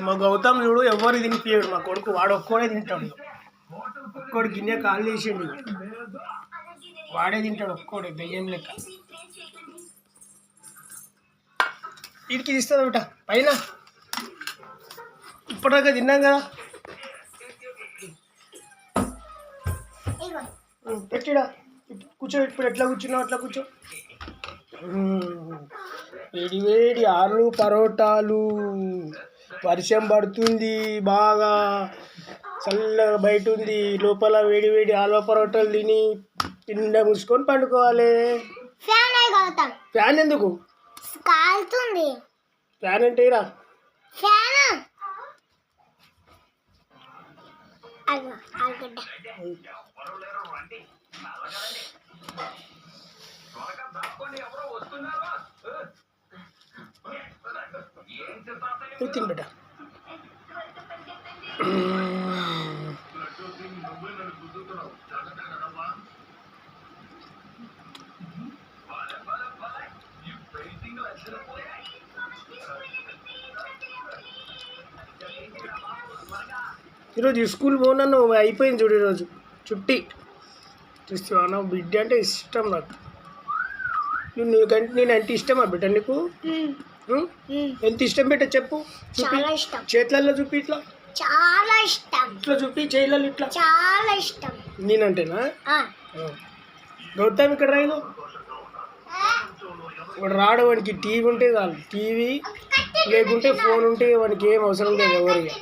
మా గౌతమ్ చూడు ఎవరు తినిపించాడు, మా కొడుకు వాడు ఒక్కడే తింటాడు. ఒక్కడు గిన్నె కాలు చేసిండు, వాడే తింటాడు ఒక్కడే దయ్యం లెక్క. వీడికి తీస్తుంది ఒకట పైన, ఇప్పటిదాకా తిన్నాం కదా. పెట్టిడా కూర్చో, ఇప్పుడు ఎట్లా కూర్చున్నావు అట్లా కూర్చో. వేడి వేడి ఆలు పరోటాలు, వర్షం పడుతుంది బాగా, చల్లగా బయట ఉంది, లోపల వేడి వేడి ఆలు పరోటాలు తిని పిండ మూసుకొని పండుకోవాలి. ఫ్యాన్ ఎందుకు కాలుతుంది? ఫ్యాన్ అంటే రా ఫ్యాన్. తిని బిడ్డ. ఈరోజు స్కూల్ పోనన్ను అయిపోయింది చూడు, ఈరోజు చుట్టి చూస్తావా. బిడ్డ అంటే ఇష్టం నాకు. నేనంటే ఇష్టమా బిడ్డ నీకు? ఎంత ఇష్టం బిడ్డ చెప్పు, చేతులలో చూపి, ఇట్లా చాలా ఇష్టం, ఇట్లా చూపి చేతులలో ఇట్లా చాలా ఇష్టం. నేనంటేనా? గౌతమ్ ఇక్కడ రాదు, వాడు రాడు. వాడికి టీవీ ఉంటే చాలు, టీవీ లేకుంటే ఫోన్ ఉంటే వాడికి ఏం అవసరం లేదు ఎవరికి.